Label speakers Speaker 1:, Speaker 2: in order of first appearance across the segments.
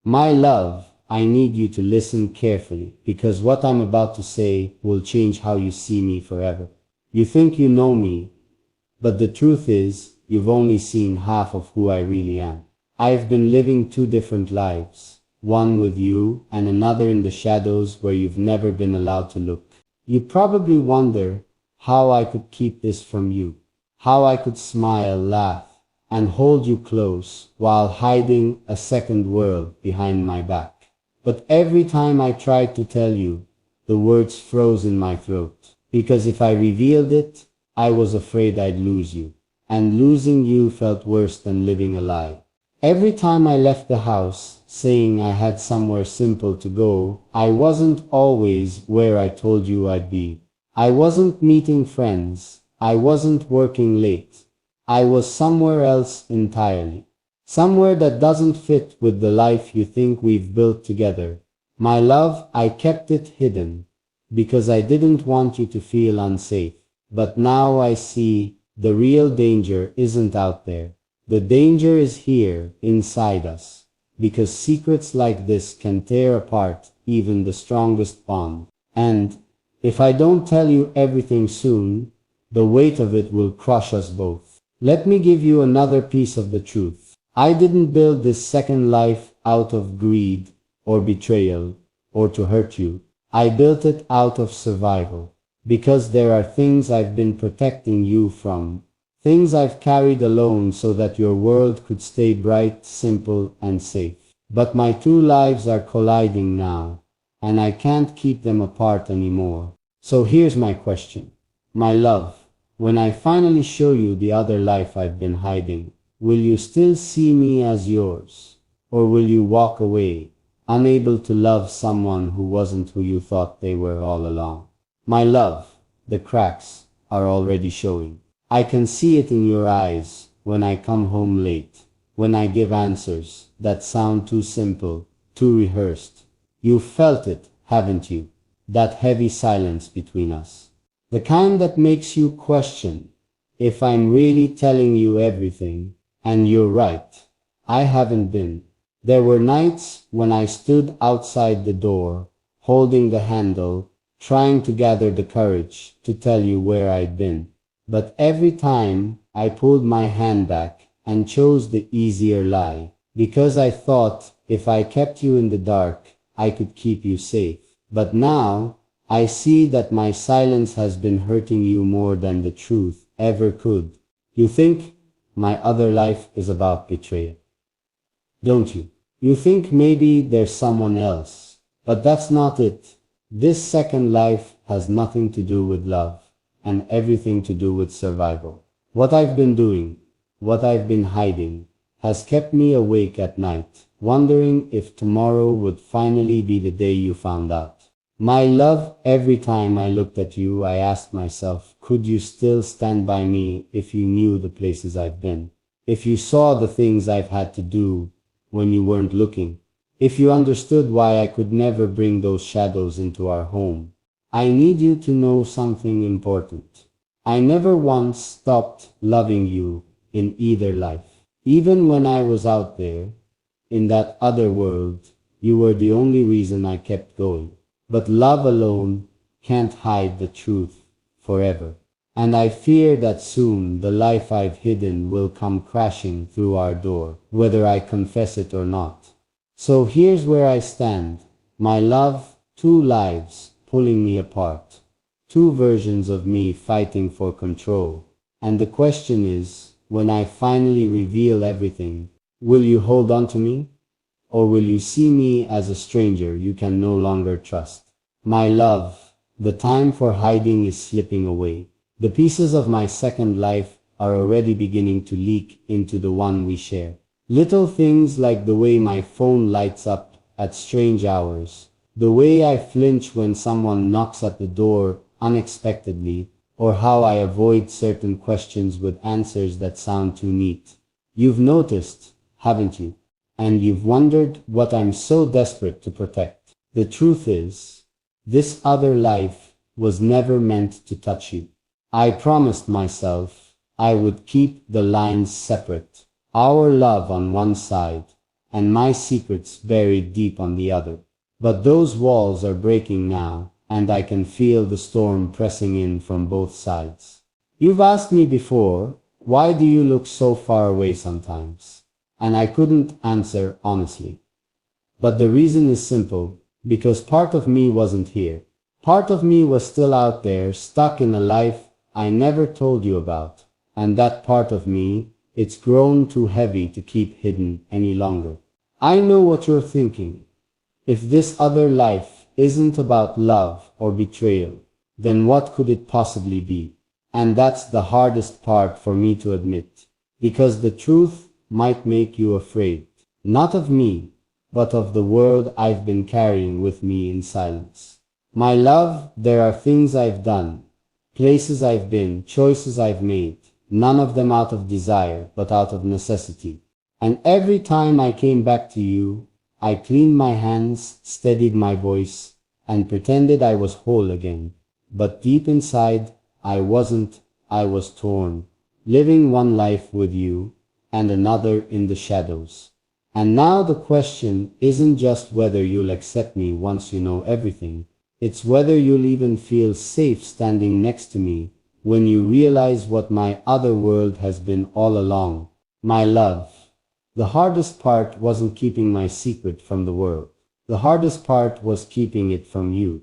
Speaker 1: My love, I need you to listen carefully, because what I'm about to say will change how you see me forever. You think you know me, but the truth is, you've only seen half of who I really am. I've been living two different lives, one with you and another in the shadows where you've never been allowed to look. You probably wonder how I could keep this from you, how I could smile, laugh, and hold you close while hiding a second world behind my back. But every time I tried to tell you, the words froze in my throat, because if I revealed it, I was afraid I'd lose you, and losing you felt worse than living a lie. Every time I left the house, saying I had somewhere simple to go, I wasn't always where I told you I'd be. I wasn't meeting friends. I wasn't working late. I was somewhere else entirely. Somewhere that doesn't fit with the life you think we've built together. My love, I kept it hidden, because I didn't want you to feel unsafe. But now I see the real danger isn't out there. The danger is here, inside us, because secrets like this can tear apart even the strongest bond. And if I don't tell you everything soon, the weight of it will crush us both. Let me give you another piece of the truth. I didn't build this second life out of greed or betrayal or to hurt you. I built it out of survival, because there are things I've been protecting you from. Things I've carried alone so that your world could stay bright, simple, and safe. But my two lives are colliding now, and I can't keep them apart anymore. So here's my question. My love, when I finally show you the other life I've been hiding, will you still see me as yours? Or will you walk away, unable to love someone who wasn't who you thought they were all along? My love, the cracks are already showing. I can see it in your eyes when I come home late, when I give answers that sound too simple, too rehearsed. You've felt it, haven't you? That heavy silence between us. The kind that makes you question if I'm really telling you everything. And you're right, I haven't been. There were nights when I stood outside the door, holding the handle, trying to gather the courage to tell you where I'd been. But every time I pulled my hand back and chose the easier lie, because I thought if I kept you in the dark, I could keep you safe. But now I see that my silence has been hurting you more than the truth ever could. You think my other life is about betrayal, don't you? You think maybe there's someone else, but that's not it. This second life has nothing to do with love and everything to do with survival. What I've been doing, what I've been hiding, has kept me awake at night, wondering if tomorrow would finally be the day you found out. My love, every time I looked at you, I asked myself, could you still stand by me if you knew the places I've been? If you saw the things I've had to do when you weren't looking? If you understood why I could never bring those shadows into our home? I need you to know something important. I never once stopped loving you in either life. Even when I was out there, in that other world, you were the only reason I kept going. But love alone can't hide the truth forever. And I fear that soon the life I've hidden will come crashing through our door, whether I confess it or not. So here's where I stand. My love, two lives pulling me apart. Two versions of me fighting for control. And the question is, when I finally reveal everything, will you hold on to me? Or will you see me as a stranger you can no longer trust? My love, the time for hiding is slipping away. The pieces of my second life are already beginning to leak into the one we share. Little things like the way my phone lights up at strange hours, the way I flinch when someone knocks at the door unexpectedly, or how I avoid certain questions with answers that sound too neat. You've noticed, haven't you? And you've wondered what I'm so desperate to protect. The truth is, this other life was never meant to touch you. I promised myself I would keep the lines separate. Our love on one side and my secrets buried deep on the other. But those walls are breaking now, and I can feel the storm pressing in from both sides. You've asked me before, why do you look so far away sometimes? And I couldn't answer honestly. But the reason is simple, because part of me wasn't here. Part of me was still out there, stuck in a life I never told you about. And that part of me, it's grown too heavy to keep hidden any longer. I know what you're thinking. If this other life isn't about love or betrayal, then what could it possibly be? And that's the hardest part for me to admit, because the truth might make you afraid, not of me, but of the world I've been carrying with me in silence. My love, there are things I've done, places I've been, choices I've made, none of them out of desire, but out of necessity. And every time I came back to you, I cleaned my hands, steadied my voice, and pretended I was whole again. But deep inside, I wasn't. I was torn, living one life with you, and another in the shadows. And now the question isn't just whether you'll accept me once you know everything. It's whether you'll even feel safe standing next to me when you realize what my other world has been all along. My love. The hardest part wasn't keeping my secret from the world. The hardest part was keeping it from you.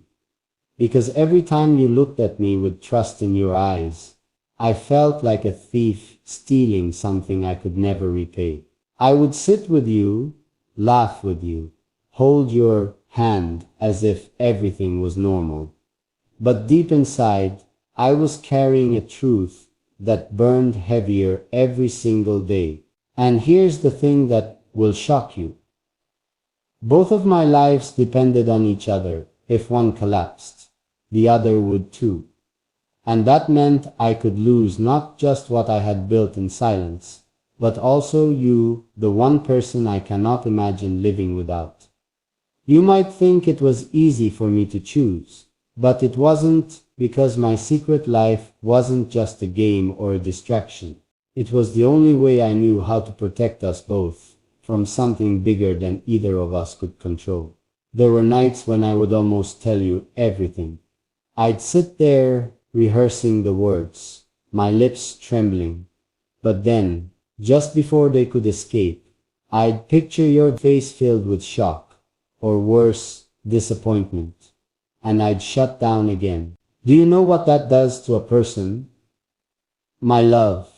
Speaker 1: Because every time you looked at me with trust in your eyes, I felt like a thief stealing something I could never repay. I would sit with you, laugh with you, hold your hand as if everything was normal. But deep inside, I was carrying a truth that burned heavier every single day. And here's the thing that will shock you. Both of my lives depended on each other. If one collapsed, the other would too. And that meant I could lose not just what I had built in silence, but also you, the one person I cannot imagine living without. You might think it was easy for me to choose, but it wasn't, because my secret life wasn't just a game or a distraction. It was the only way I knew how to protect us both from something bigger than either of us could control. There were nights when I would almost tell you everything. I'd sit there rehearsing the words, my lips trembling. But then, just before they could escape, I'd picture your face filled with shock, or worse, disappointment. And I'd shut down again. Do you know what that does to a person? My love.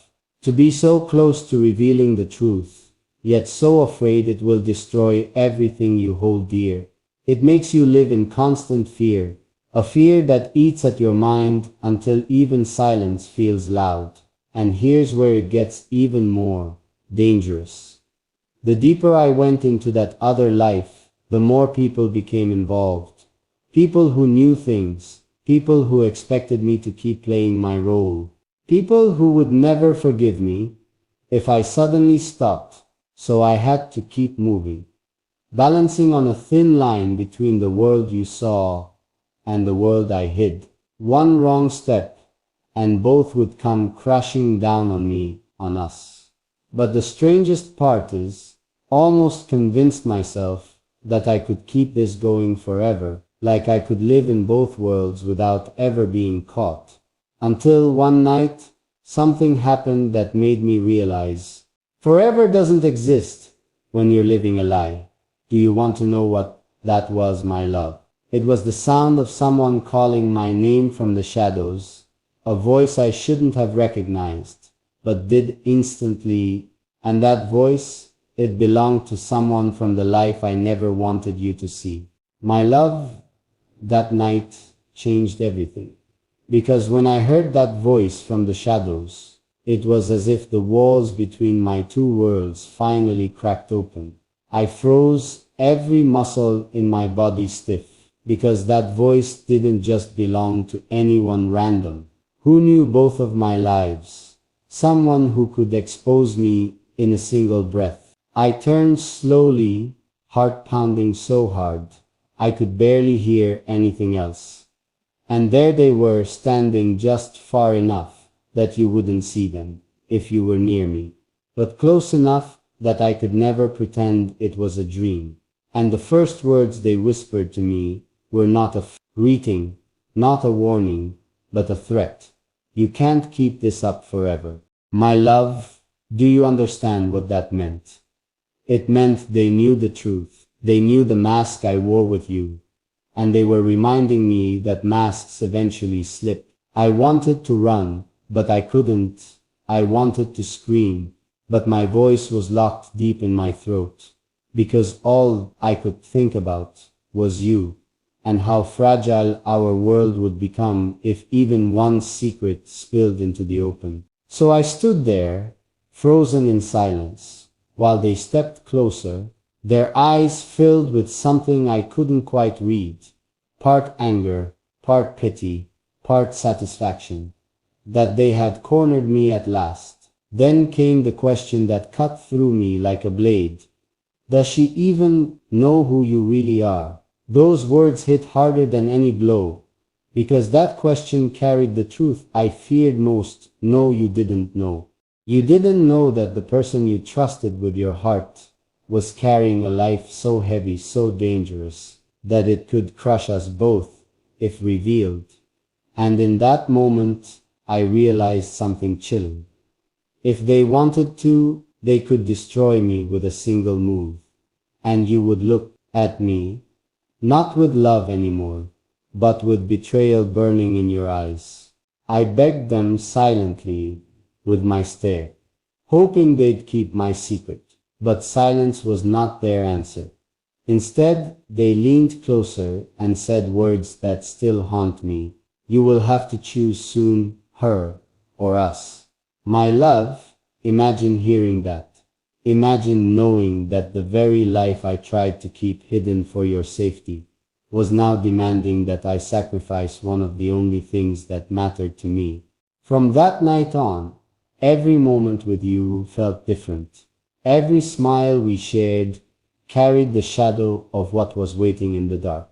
Speaker 1: To be so close to revealing the truth, yet so afraid it will destroy everything you hold dear. It makes you live in constant fear, a fear that eats at your mind until even silence feels loud. And here's where it gets even more dangerous. The deeper I went into that other life, the more people became involved. People who knew things, people who expected me to keep playing my role. People who would never forgive me if I suddenly stopped, so I had to keep moving, balancing on a thin line between the world you saw and the world I hid. One wrong step, and both would come crashing down on me, on us. But the strangest part is, almost convinced myself that I could keep this going forever, like I could live in both worlds without ever being caught. Until one night, something happened that made me realize, forever doesn't exist when you're living a lie. Do you want to know what that was, my love? It was the sound of someone calling my name from the shadows, a voice I shouldn't have recognized, but did instantly. And that voice, it belonged to someone from the life I never wanted you to see. My love, that night changed everything. Because when I heard that voice from the shadows, it was as if the walls between my two worlds finally cracked open. I froze, every muscle in my body stiff, because that voice didn't just belong to anyone random, who knew both of my lives, someone who could expose me in a single breath. I turned slowly, heart pounding so hard, I could barely hear anything else. And there they were, standing just far enough that you wouldn't see them if you were near me, but close enough that I could never pretend it was a dream. And the first words they whispered to me were not a greeting, not a warning, but a threat. You can't keep this up forever. My love, do you understand what that meant? It meant they knew the truth. They knew the mask I wore with you. And they were reminding me that masks eventually slip. I wanted to run, but I couldn't. I wanted to scream, but my voice was locked deep in my throat, because all I could think about was you, and how fragile our world would become if even one secret spilled into the open. So I stood there, frozen in silence, while they stepped closer, their eyes filled with something I couldn't quite read, part anger, part pity, part satisfaction, that they had cornered me at last. Then came the question that cut through me like a blade. Does she even know who you really are? Those words hit harder than any blow, because that question carried the truth I feared most. No, you didn't know. You didn't know that the person you trusted with your heart was carrying a life so heavy, so dangerous, that it could crush us both if revealed. And in that moment, I realized something chilling. If they wanted to, they could destroy me with a single move. And you would look at me, not with love anymore, but with betrayal burning in your eyes. I begged them silently with my stare, hoping they'd keep my secret. But silence was not their answer. Instead, they leaned closer and said words that still haunt me. You will have to choose soon, her or us. My love, imagine hearing that. Imagine knowing that the very life I tried to keep hidden for your safety was now demanding that I sacrifice one of the only things that mattered to me. From that night on, every moment with you felt different. Every smile we shared carried the shadow of what was waiting in the dark.